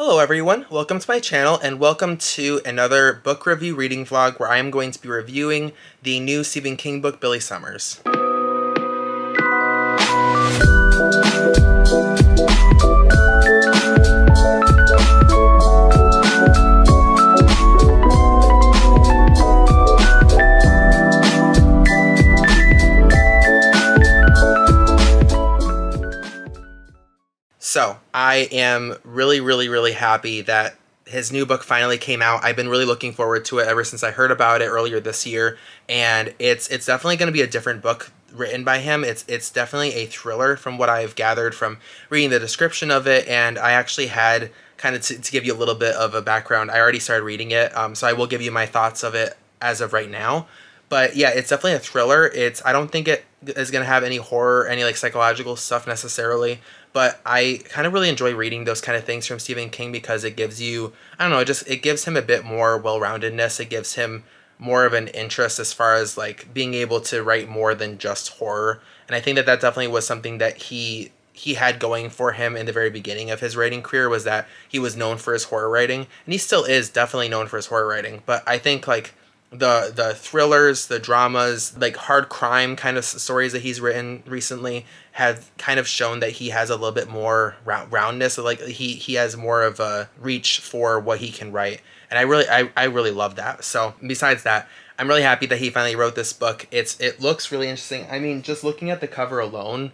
Hello everyone, welcome to my channel and welcome to another book review reading vlog where I am going to be reviewing the new Stephen King book, Billy Summers. So, I am really happy that his new book finally came out. I've been really looking forward to it ever since I heard about it earlier this year, and it's definitely going to be a different book written by him. It's definitely a thriller from what I've gathered from reading the description of it, and I actually had kind of to give you a little bit of a background. I already started reading it, so I will give you my thoughts of it as of right now. But yeah, it's definitely a thriller. I don't think it is going to have any horror, any like psychological stuff necessarily. But I kind of really enjoy reading those kind of things from Stephen King because it gives you, I don't know, it gives him a bit more well-roundedness. It gives him more of an interest as far as like being able to write more than just horror. And I think that definitely was something that he had going for him in the very beginning of his writing career, was that he was known for his horror writing. And he still is definitely known for his horror writing. But I think like the thrillers, the dramas, like hard crime kind of stories that he's written recently have kind of shown that he has a little bit more roundness. Like he has more of a reach for what he can write, and I really love that. So besides that, I'm really happy that he finally wrote this book. It looks really interesting. I mean, just looking at the cover alone,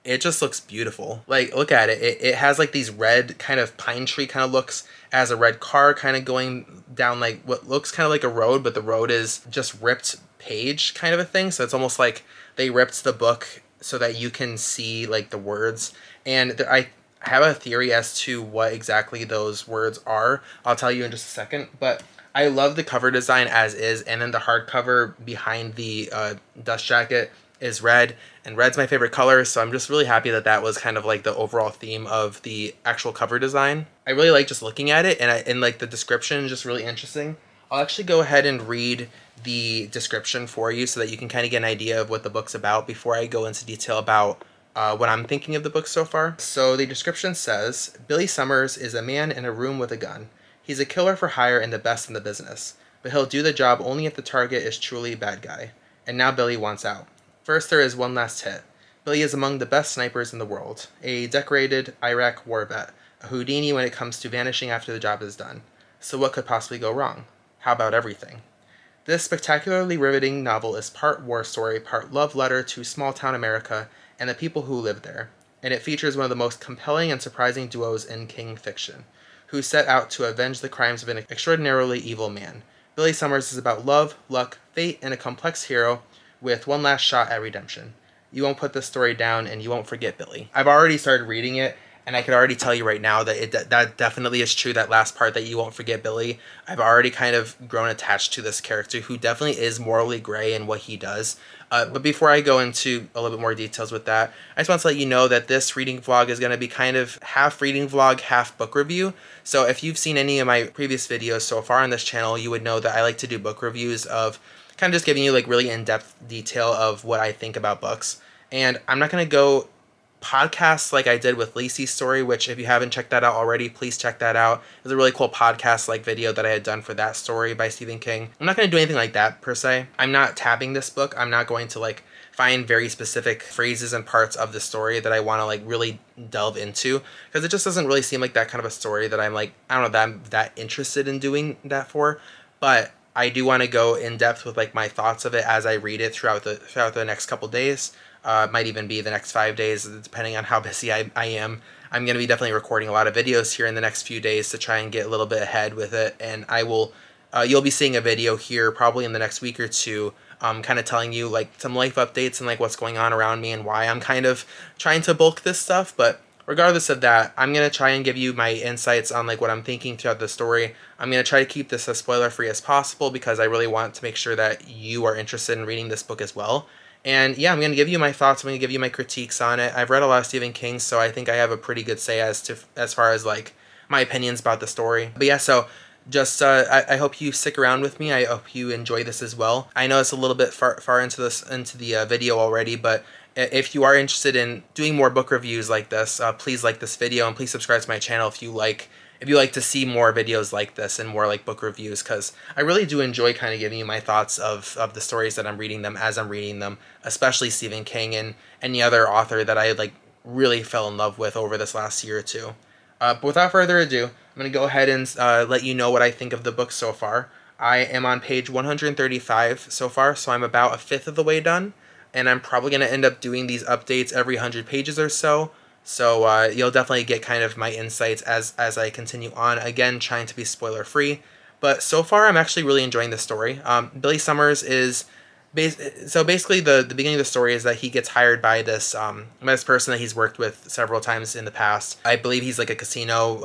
it just looks beautiful. Like, look at it. It has like these red kind of pine tree kind of looks, as a red car kind of going down like what looks kind of like a road, but the road is just ripped page kind of a thing. So it's almost like they ripped the book so that you can see like the words. And I have a theory as to what exactly those words are. I'll tell you in just a second, but I love the cover design as is, and then the hardcover behind the dust jacket is red, and red's my favorite color, so I'm just really happy that that was kind of like the overall theme of the actual cover design. I really like just looking at it, and like the description is just really interesting. I'll actually go ahead and read the description for you so that you can kind of get an idea of what the book's about before I go into detail about what I'm thinking of the book so far. So the description says, Billy Summers is a man in a room with a gun. He's a killer for hire and the best in the business, but he'll do the job only if the target is truly a bad guy. And now Billy wants out. First, there is one last hit. Billy is among the best snipers in the world, a decorated Iraq war vet, a Houdini when it comes to vanishing after the job is done. So what could possibly go wrong? How about everything? This spectacularly riveting novel is part war story, part love letter to small-town America and the people who live there, and it features one of the most compelling and surprising duos in King fiction, who set out to avenge the crimes of an extraordinarily evil man. Billy Summers is about love, luck, fate, and a complex hero with one last shot at redemption. You won't put this story down, and you won't forget Billy. I've already started reading it, and I could already tell you right now that that definitely is true, that last part, that you won't forget Billy. I've already kind of grown attached to this character, who definitely is morally gray in what he does. But before I go into a little bit more details with that, I just want to let you know that this reading vlog is going to be kind of half reading vlog, half book review. So if you've seen any of my previous videos so far on this channel, you would know that I like to do book reviews of kind of just giving you like really in-depth detail of what I think about books. And I'm not going to go podcasts like I did with Lacey's story, which if you haven't checked that out already, please check that out. It was a really cool podcast like video that I had done for that story by Stephen King. I'm not going to do anything like that per se. I'm not tabbing this book. I'm not going to like find very specific phrases and parts of the story that I want to like really delve into, because it just doesn't really seem like that kind of a story that I'm like, I don't know, that I'm that interested in doing that for. But I do want to go in depth with like my thoughts of it as I read it throughout the next couple days. Might even be the next 5 days, depending on how busy I am. I'm going to be definitely recording a lot of videos here in the next few days to try and get a little bit ahead with it. And I will, you'll be seeing a video here probably in the next week or two, kind of telling you like some life updates and like what's going on around me and why I'm kind of trying to bulk this stuff. But regardless of that, I'm going to try and give you my insights on like what I'm thinking throughout the story. I'm going to try to keep this as spoiler free as possible because I really want to make sure that you are interested in reading this book as well. And yeah, I'm going to give you my thoughts. I'm going to give you my critiques on it. I've read a lot of Stephen King, so I think I have a pretty good say as far as like my opinions about the story. But yeah, so just I hope you stick around with me. I hope you enjoy this as well. I know it's a little bit far into the video already, but if you are interested in doing more book reviews like this, please like this video and please subscribe to my channel if you like if you like to see more videos like this and more like book reviews, because I really do enjoy kind of giving you my thoughts of the stories that I'm reading them as I'm reading them, especially Stephen King and any other author that I like really fell in love with over this last year or two. But without further ado, I'm going to go ahead and let you know what I think of the book so far. I am on page 135 so far, so I'm about a fifth of the way done, and I'm probably going to end up doing these updates every 100 pages or so. So you'll definitely get kind of my insights as I continue on. Again, trying to be spoiler free, but so far I'm actually really enjoying the story. Billy Summers is so basically the beginning of the story is that he gets hired by this person that he's worked with several times in the past. I believe he's like a casino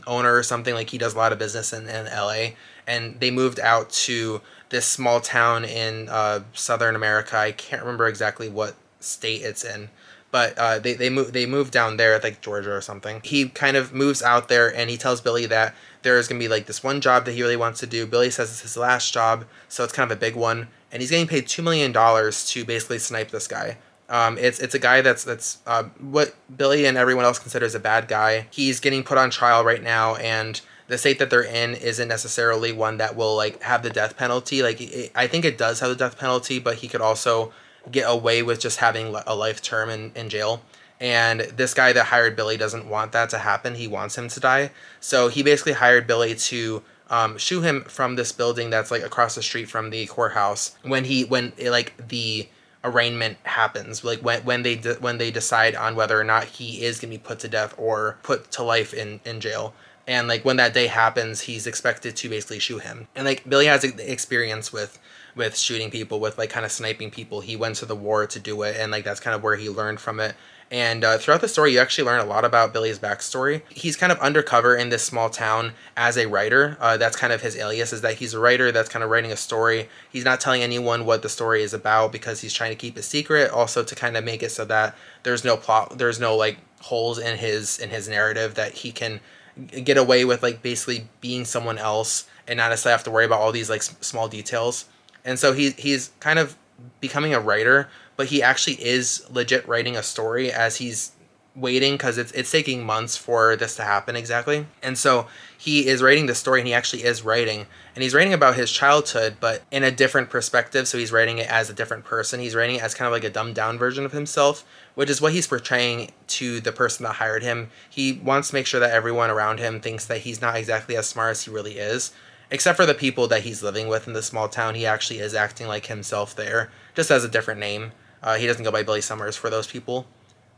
owner or something. Like he does a lot of business in LA, and they moved out to this small town in Southern America. I can't remember exactly what state it's in, but they moved down there, like Georgia or something. He kind of moves out there, and he tells Billy that there's gonna be like this one job that he really wants to do. Billy says it's his last job, so it's kind of a big one, and he's getting paid $2 million to basically snipe this guy. It's a guy that's what Billy and everyone else considers a bad guy. He's getting put on trial right now, and the state that they're in isn't necessarily one that will like have the death penalty. Like I think it does have the death penalty, but he could also get away with just having a life term in jail. And this guy that hired Billy doesn't want that to happen. He wants him to die. So he basically hired Billy to shoo him from this building that's like across the street from the courthouse when the arraignment happens, like when they decide on whether or not he is going to be put to death or put to life in jail. And like when that day happens, he's expected to basically shoot him. And like Billy has experience with shooting people, with like kind of sniping people. He went to the war to do it, and like that's kind of where he learned from it. And throughout the story, you actually learn a lot about Billy's backstory. He's kind of undercover in this small town as a writer. That's kind of his alias, is that he's a writer that's kind of writing a story. He's not telling anyone what the story is about because he's trying to keep it secret, also to kind of make it so that there's no plot, there's no like holes in his narrative, that he can get away with like basically being someone else and not necessarily have to worry about all these like small details. And so he's kind of becoming a writer, but he actually is legit writing a story as he's waiting, because it's taking months for this to happen exactly. And so he is writing the story, and he actually is writing, and he's writing about his childhood, but in a different perspective. So he's writing it as a different person. He's writing it as kind of like a dumbed down version of himself, which is what he's portraying to the person that hired him. He wants to make sure that everyone around him thinks that he's not exactly as smart as he really is. Except for the people that he's living with in this small town, he actually is acting like himself there, just as a different name. He doesn't go by Billy Summers for those people.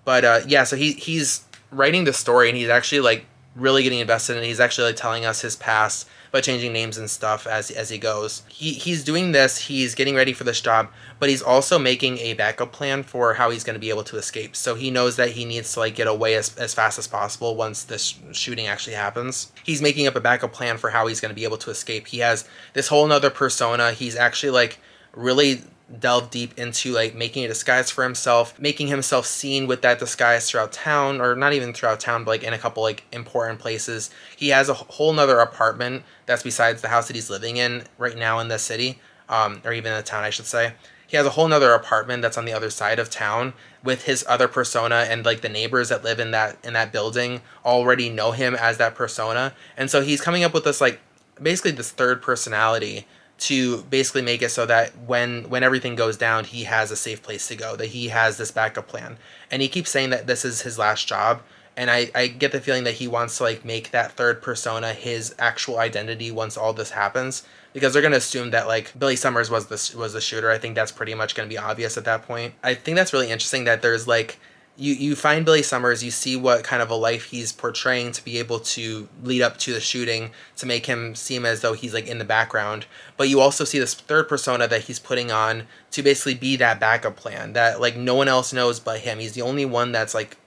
But yeah, so he's writing the story, and he's actually like really getting invested in it. He's actually like telling us his past, but changing names and stuff as he goes. He's doing this, he's getting ready for this job, but he's also making a backup plan for how he's going to be able to escape. So he knows that he needs to like get away as fast as possible once this shooting actually happens. He's making up a backup plan for how he's going to be able to escape. He has this whole nother persona. He's actually like really delve deep into like making a disguise for himself, making himself seen with that disguise throughout town, or not even throughout town, but like in a couple like important places. He has a whole nother apartment that's besides the house that he's living in right now in the city, or even in the town, I should say. He has a whole nother apartment that's on the other side of town with his other persona, and like the neighbors that live in that building already know him as that persona. And so he's coming up with this like basically this third personality to basically make it so that when everything goes down, he has a safe place to go, that he has this backup plan. And he keeps saying that this is his last job, and I get the feeling that he wants to like make that third persona his actual identity once all this happens, because they're going to assume that like Billy Summers was the shooter. I think that's pretty much going to be obvious at that point. I think that's really interesting that there's like you find Billy Summers, you see what kind of a life he's portraying to be able to lead up to the shooting, to make him seem as though he's like in the background. But you also see this third persona that he's putting on to basically be that backup plan that like no one else knows but him. He's the only one that's like,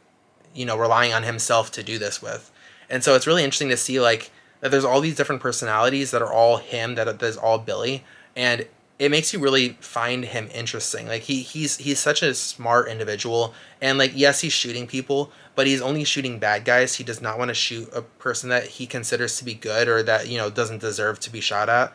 you know, relying on himself to do this with. And so it's really interesting to see like that there's all these different personalities that are all him, that is all Billy. And it makes you really find him interesting. Like he's such a smart individual, and like yes, he's shooting people, but he's only shooting bad guys. He does not want to shoot a person that he considers to be good, or that, you know, doesn't deserve to be shot at.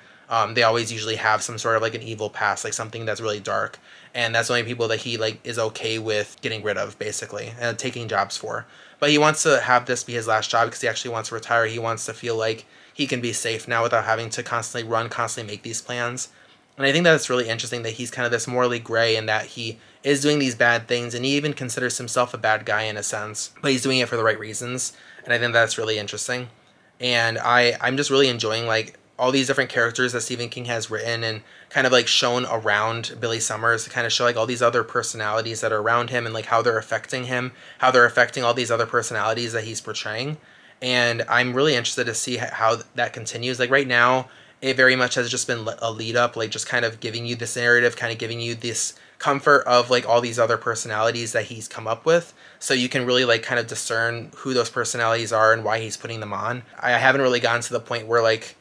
They always usually have some sort of like an evil past, like something that's really dark, and that's the only people that he like is okay with getting rid of, basically, and taking jobs for. But he wants to have this be his last job because he actually wants to retire. He wants to feel like he can be safe now without having to constantly make these plans. And I think that it's really interesting that he's kind of this morally gray and that he is doing these bad things, and he even considers himself a bad guy in a sense, but he's doing it for the right reasons. And I think that's really interesting. And I'm just really enjoying like all these different characters that Stephen King has written and kind of like shown around Billy Summers to kind of show like all these other personalities that are around him and like how they're affecting him, how they're affecting all these other personalities that he's portraying. And I'm really interested to see how that continues. Like right now, it very much has just been a lead up, like just kind of giving you this narrative, kind of giving you this comfort of like all these other personalities that he's come up with, so you can really like kind of discern who those personalities are and why he's putting them on. I haven't really gotten to the point where like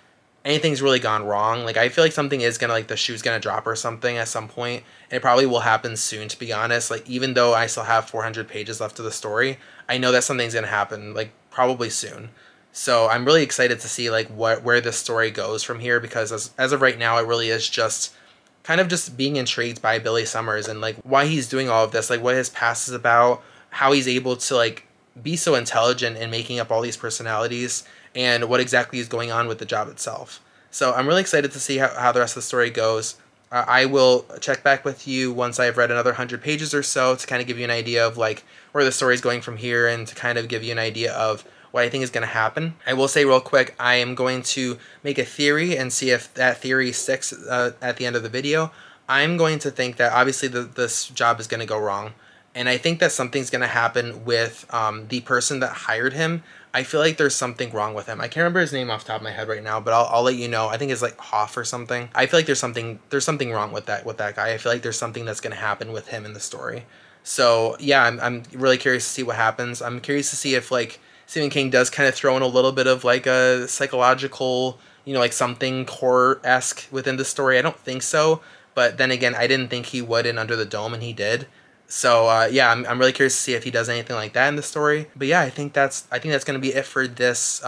anything's really gone wrong. Like I feel like something is gonna, like the shoe's gonna drop or something at some point, and it probably will happen soon, to be honest. Like even though I still have 400 pages left of the story, I know that something's gonna happen like probably soon. So I'm really excited to see like where this story goes from here, because as of right now, it really is just kind of just being intrigued by Billy Summers and like why he's doing all of this, like what his past is about, how he's able to like be so intelligent in making up all these personalities, and what exactly is going on with the job itself. So I'm really excited to see how the rest of the story goes. I will check back with you once I've read another 100 pages or so to kind of give you an idea of like where the story is going from here, and to kind of give you an idea of what I think is going to happen. I will say real quick, I am going to make a theory and see if that theory sticks at the end of the video. I'm going to think that obviously this job is going to go wrong, and I think that something's going to happen with the person that hired him. I feel like there's something wrong with him. I can't remember his name off the top of my head right now, but I'll let you know. I think it's like Hoff or something. I feel like there's something wrong with that guy. I feel like there's something that's going to happen with him in the story. So yeah, I'm really curious to see what happens. I'm curious to see if like Stephen King does kind of throw in a little bit of like a psychological, like something horror-esque within the story. I don't think so, but then again, I didn't think he would in Under the Dome, and he did. So yeah, I'm really curious to see if he does anything like that in the story. But yeah, I think that's gonna be it for this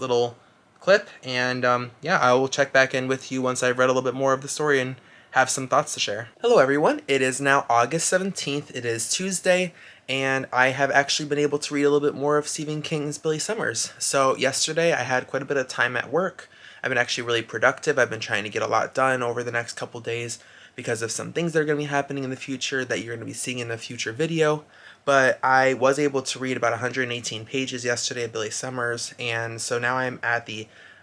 little clip, and yeah, I will check back in with you once I've read a little bit more of the story and have some thoughts to share. Hello everyone, it is now August 17th, it is Tuesday, and I have actually been able to read a little bit more of Stephen King's Billy Summers. So yesterday I had quite a bit of time at work. I've been actually really productive. I've been trying to get a lot done over the next couple days because of some things that are going to be happening in the future that you're going to be seeing in a future video. But I was able to read about 118 pages yesterday of Billy Summers, and so now I'm at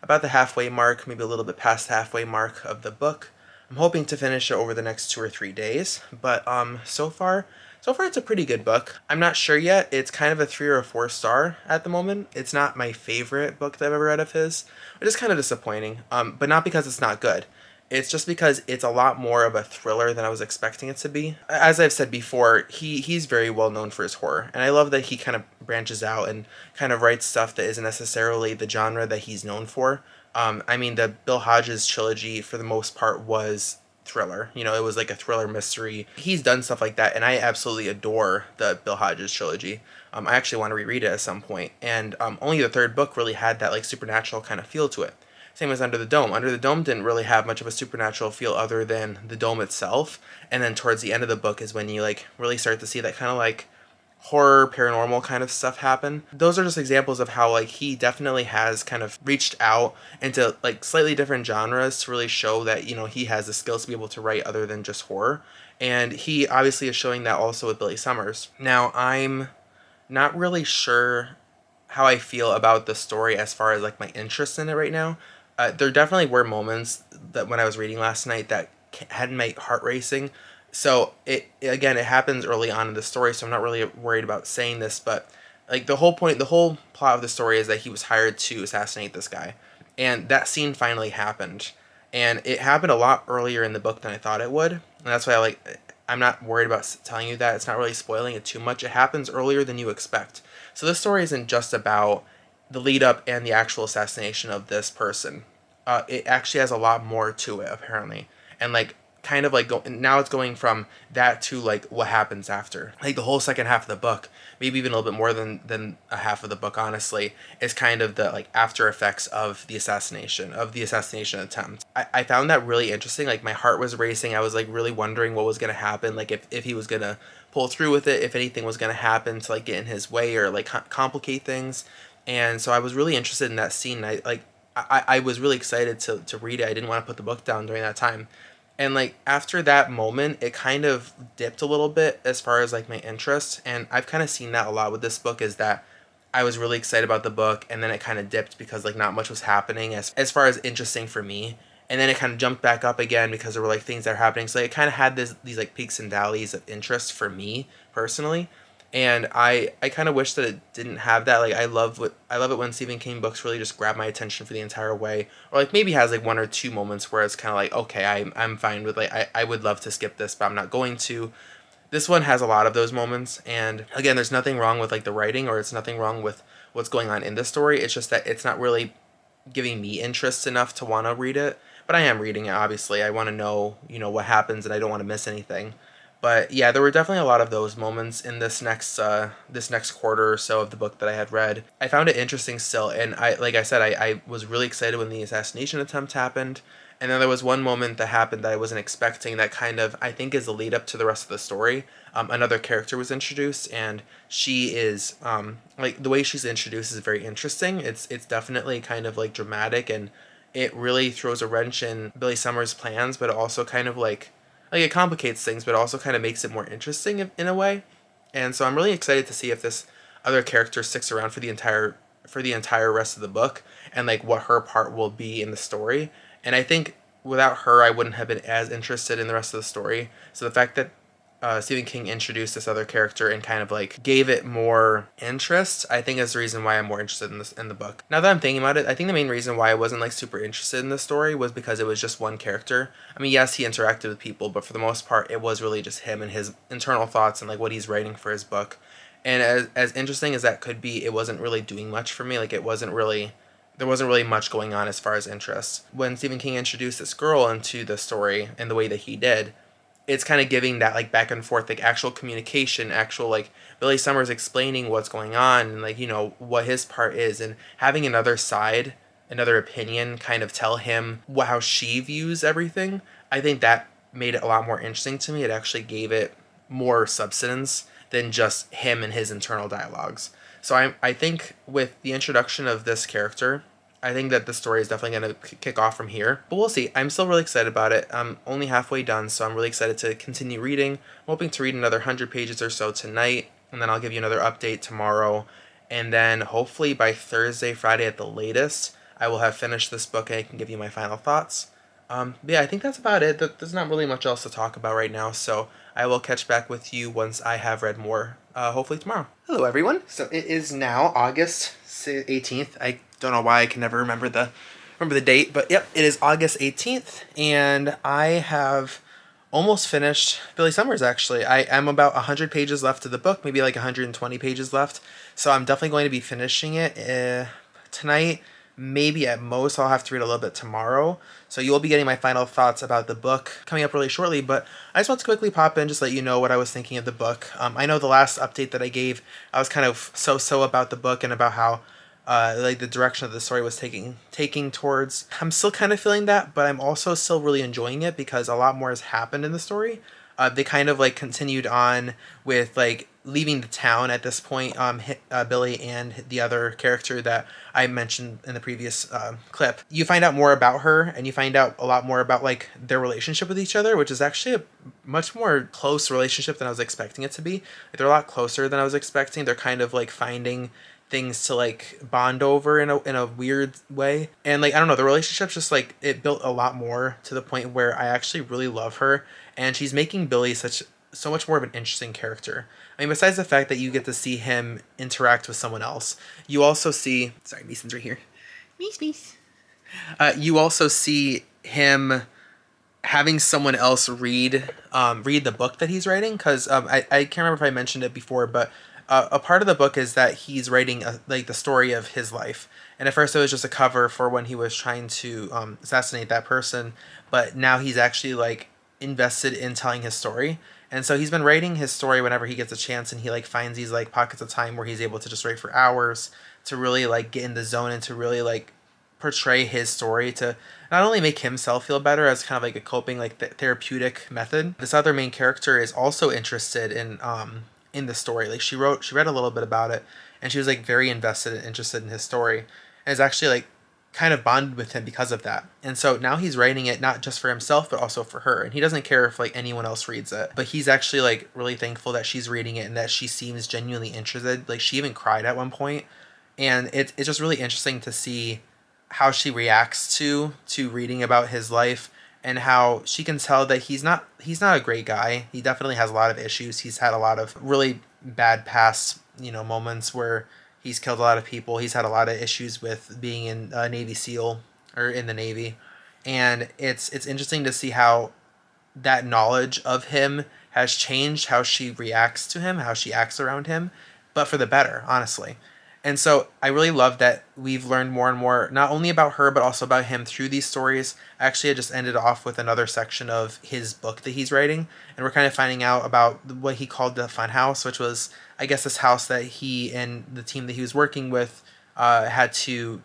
about the halfway mark, maybe a little bit past the halfway mark of the book. I'm hoping to finish it over the next 2 or 3 days, but so far it's a pretty good book. I'm not sure yet. It's kind of a 3 or a 4 star at the moment. It's not my favorite book that I've ever read of his, which is kind of disappointing, but not because it's not good. It's just because it's a lot more of a thriller than I was expecting it to be. As I've said before, he's very well known for his horror, and I love that he kind of branches out and kind of writes stuff that isn't necessarily the genre that he's known for. I mean, the Bill Hodges trilogy, for the most part, was thriller. It was like a thriller mystery. He's done stuff like that, and I absolutely adore the Bill Hodges trilogy. I actually want to reread it at some point, and only the 3rd book really had that like supernatural kind of feel to it. Same as Under the Dome. Under the Dome didn't really have much of a supernatural feel other than the dome itself, and then towards the end of the book is when you like really start to see that kind of like horror, paranormal kind of stuff happen. Those are just examples of how like he definitely has kind of reached out into like slightly different genres to really show that he has the skills to be able to write other than just horror, and he obviously is showing that also with Billy Summers. Now I'm not really sure how I feel about the story as far as like my interest in it right now. There definitely were moments that when I was reading last night that had my heart racing. So it happens early on in the story, so I'm not really worried about saying this, but like the whole plot of the story is that he was hired to assassinate this guy, and that scene finally happened, and it happened a lot earlier in the book than I thought it would, and that's why I'm not worried about telling you that. It's not really spoiling it too much. It happens earlier than you expect. So this story isn't just about the lead up and the actual assassination of this person. It actually has a lot more to it, apparently. And like kind of like now it's going from that to like what happens after, like the whole second half of the book, maybe even a little bit more than a half of the book, honestly, is kind of the like after effects of the assassination attempt. I found that really interesting. Like my heart was racing. I was like really wondering what was going to happen, like if he was going to pull through with it, if anything was going to happen to like get in his way or like complicate things. And so I was really interested in that scene. I was really excited to read it. I didn't want to put the book down during that time. And like after that moment, it kind of dipped a little bit as far as like my interest. And I've kind of seen that a lot with this book, is that I was really excited about the book and then it kind of dipped because like not much was happening as far as interesting for me. And then it kind of jumped back up again because there were like things that were happening. So it kind of had these like peaks and valleys of interest for me personally. And I kind of wish that it didn't have that. Like I love it when Stephen King books really just grab my attention for the entire way, or like maybe has like one or two moments where it's kind of like, okay, I'm fine with like I would love to skip this, but I'm not going to. This one has a lot of those moments, and again, there's nothing wrong with like the writing, or it's nothing wrong with what's going on in the story. It's just that it's not really giving me interest enough to want to read it. But I am reading it, obviously. I want to know, what happens, and I don't want to miss anything. But yeah, there were definitely a lot of those moments in this next quarter or so of the book that I had read. I found it interesting still, and like I said, I was really excited when the assassination attempt happened. And then there was one moment that happened that I wasn't expecting that kind of, I think, is the lead up to the rest of the story. Another character was introduced, and she is, like, the way she's introduced is very interesting. It's definitely kind of, like, dramatic, and it really throws a wrench in Billy Summers' plans, but it also kind of, like it complicates things, but also kind of makes it more interesting in a way. And so I'm really excited to see if this other character sticks around for the entire rest of the book, and like what her part will be in the story. And I think without her, I wouldn't have been as interested in the rest of the story. So the fact that Stephen King introduced this other character and kind of like gave it more interest, I think is the reason why I'm more interested in the book. Now that I'm thinking about it, I think the main reason why I wasn't like super interested in the story was because it was just one character. I mean, yes, he interacted with people, but for the most part, it was really just him and his internal thoughts and like what he's writing for his book. And as interesting as that could be, it wasn't really doing much for me. Like there wasn't really much going on as far as interest. When Stephen King introduced this girl into the story in the way that he did, it's kind of giving that like back and forth, like actual communication, actual like Billy Summers explaining what's going on and like, what his part is, and having another side, another opinion kind of tell him how she views everything. I think that made it a lot more interesting to me. It actually gave it more substance than just him and his internal dialogues. So I think with the introduction of this character, I think that the story is definitely going to kick off from here. But we'll see. I'm still really excited about it. I'm only halfway done, so I'm really excited to continue reading. I'm hoping to read another 100 pages or so tonight, and then I'll give you another update tomorrow. And then hopefully by Thursday, Friday at the latest, I will have finished this book and I can give you my final thoughts. But yeah, I think that's about it. There's not really much else to talk about right now, so I will catch back with you once I have read more, hopefully tomorrow. Hello, everyone. So it is now August 18th. I don't know why I can never remember the date, but yep, it is August 18th, and I have almost finished Billy Summers, actually. I'm about 100 pages left of the book, maybe like 120 pages left, so I'm definitely going to be finishing it tonight. Maybe at most I'll have to read a little bit tomorrow. So you'll be getting my final thoughts about the book coming up really shortly, but I just want to quickly pop in, just let you know what I was thinking of the book. I know the last update that I gave, I was kind of so about the book and about how like the direction of the story was taking towards. I'm still kind of feeling that, but I'm also still really enjoying it because a lot more has happened in the story. They kind of like continued on with like leaving the town at this point. Billy and the other character that I mentioned in the previous clip. You find out more about her, and you find out a lot more about like their relationship with each other, which is actually a much more close relationship than I was expecting it to be. Like, they're a lot closer than I was expecting. They're kind of like finding things to like bond over in a weird way, and like I don't know, the relationship's just like it built a lot more to the point where I actually really love her, and she's making Billy so much more of an interesting character. I mean, besides the fact that you get to see him interact with someone else, you also see Mason's right here. Meese. You also see him having someone else read the book that he's writing, because I can't remember if I mentioned it before, but a part of the book is that he's writing like the story of his life. And at first it was just a cover for when he was trying to assassinate that person, but now he's actually like invested in telling his story. And so he's been writing his story whenever he gets a chance, and he like finds these like pockets of time where he's able to just write for hours to really like get in the zone and to really like portray his story to not only make himself feel better as kind of like a coping like therapeutic method. This other main character is also interested in the story. Like she read a little bit about it, and she was like very invested and interested in his story, and is actually like kind of bonded with him because of that. And so now he's writing it not just for himself but also for her, and he doesn't care if like anyone else reads it, but he's actually like really thankful that she's reading it and that she seems genuinely interested. Like she even cried at one point, and it's just really interesting to see how she reacts to reading about his life, and how she can tell that he's not a great guy. He definitely has a lot of issues. He's had a lot of really bad past, moments where he's killed a lot of people. He's had a lot of issues with being in a Navy SEAL or in the Navy. And it's interesting to see how that knowledge of him has changed how she reacts to him, how she acts around him, but for the better, honestly. And so I really love that we've learned more and more, not only about her, but also about him through these stories. Actually, I just ended off with another section of his book that he's writing, and we're kind of finding out about what he called the fun house, which was, I guess, this house that he and the team that he was working with had to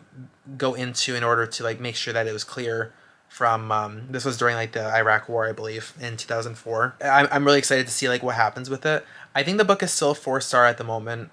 go into in order to like make sure that it was clear from, this was during like the Iraq War, I believe, in 2004. I'm really excited to see like what happens with it. I think the book is still 4-star at the moment.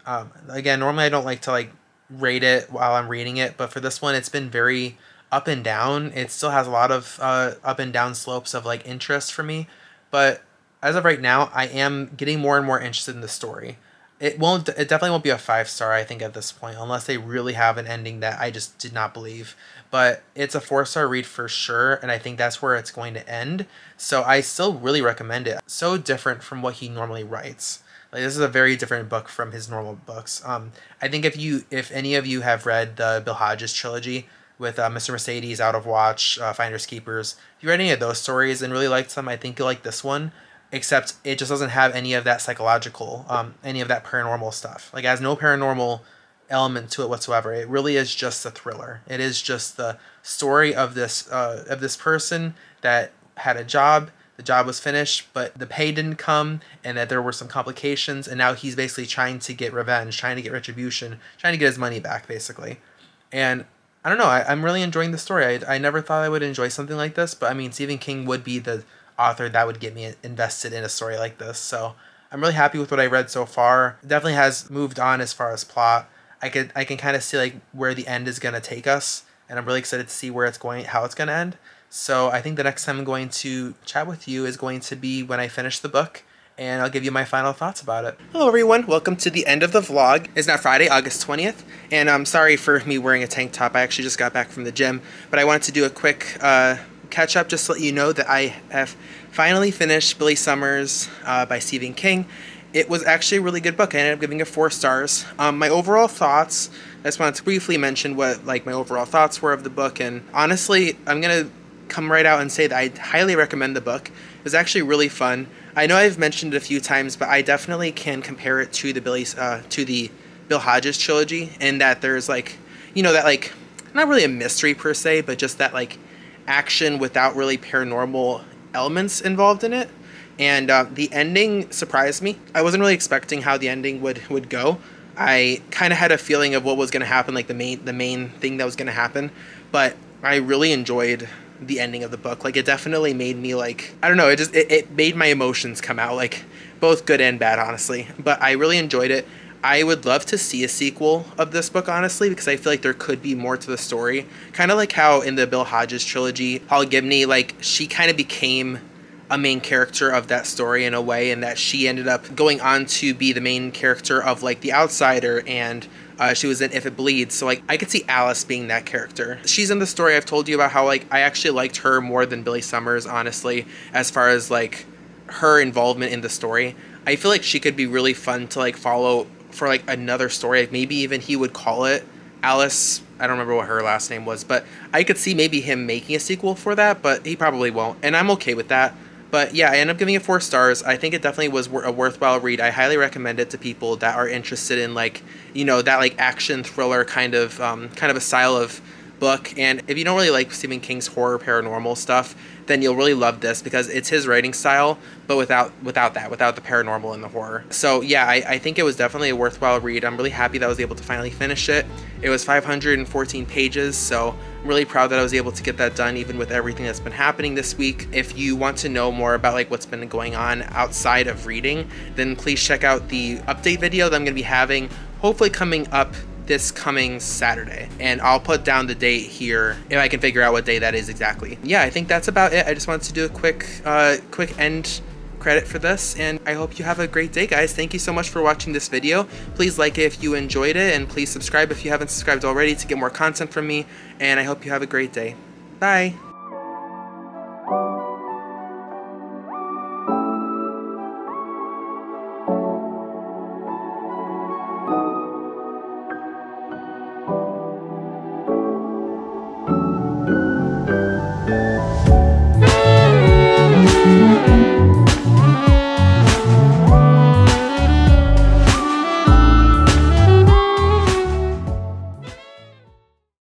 Again, normally I don't like to like rate it while I'm reading it, but for this one, it's been very up and down. It still has a lot of up and down slopes of like interest for me, but as of right now, I am getting more and more interested in the story. It definitely won't be a 5-star, I think, at this point, unless they really have an ending that I just did not believe. But it's a 4-star read for sure, and I think that's where it's going to end. So I still really recommend it. So different from what he normally writes. Like, this is a very different book from his normal books. I think if any of you have read the Bill Hodges trilogy with Mr. Mercedes, Out of Watch, Finders Keepers, if you read any of those stories and really liked them, I think you'll like this one. Except it just doesn't have any of that psychological, any of that paranormal stuff. Like, it has no paranormal element to it whatsoever. It really is just a thriller. It is just the story of this person that had a job. The job was finished, but the pay didn't come, and that there were some complications, and now he's basically trying to get revenge, trying to get retribution, trying to get his money back, basically. And I don't know, I'm really enjoying the story. I never thought I would enjoy something like this, but I mean, Stephen King would be the author that would get me invested in a story like this. So I'm really happy with what I read so far. It definitely has moved on as far as plot. I can kind of see like where the end is going to take us, and I'm really excited to see where it's going, how it's going to end. So I think the next time I'm going to chat with you is going to be when I finish the book, and I'll give you my final thoughts about it. Hello everyone, welcome to the end of the vlog. It's now Friday, August 20th, and I'm sorry for me wearing a tank top. I actually just got back from the gym, but I wanted to do a quick catch up just to let you know that I have finally finished Billy Summers by Stephen King. It was actually a really good book. I ended up giving it 4 stars. My overall thoughts, I just wanted to briefly mention what like my overall thoughts were of the book, and honestly, I'm gonna come right out and say that I highly recommend the book. It was actually really fun. I know I've mentioned it a few times, but I definitely can compare it to the Bill Hodges trilogy, in that there's like, that like, not really a mystery per se, but just that like action without really paranormal elements involved in it. And the ending surprised me. I wasn't really expecting how the ending would go. I kind of had a feeling of what was going to happen, like the main thing that was going to happen, but I really enjoyed the ending of the book. Like, it definitely made me like, I don't know, it made my emotions come out, like both good and bad, honestly. But I really enjoyed it. I would love to see a sequel of this book, honestly, because I feel like there could be more to the story. Kind of like how in the Bill Hodges trilogy, Paul Gibney, like, she kind of became a main character of that story in a way, and that she ended up going on to be the main character of like The Outsider, and she was in If It Bleeds. So like, I could see Alice being that character. She's in the story. I've told you about how like I actually liked her more than Billy Summers, honestly, as far as like her involvement in the story. I feel like she could be really fun to like follow for like another story. Like, maybe even he would call it Alice. I don't remember what her last name was, but I could see maybe him making a sequel for that, but he probably won't, and I'm okay with that. But yeah, I ended up giving it 4 stars. I think it definitely was a worthwhile read. I highly recommend it to people that are interested in like, that like action thriller kind of a style of book, and if you don't really like Stephen King's horror paranormal stuff, then you'll really love this because it's his writing style, but without the paranormal and the horror. So yeah, I think it was definitely a worthwhile read. I'm really happy that I was able to finally finish it. It was 514 pages, so I'm really proud that I was able to get that done even with everything that's been happening this week. If you want to know more about like what's been going on outside of reading, then please check out the update video that I'm going to be having, hopefully coming up this coming Saturday, and I'll put down the date here if I can figure out what day that is exactly. Yeah, I think that's about it. I just wanted to do a quick end credit for this, and I hope you have a great day, guys. Thank you so much for watching this video. Please like it if you enjoyed it, and please subscribe if you haven't subscribed already to get more content from me, and I hope you have a great day. Bye!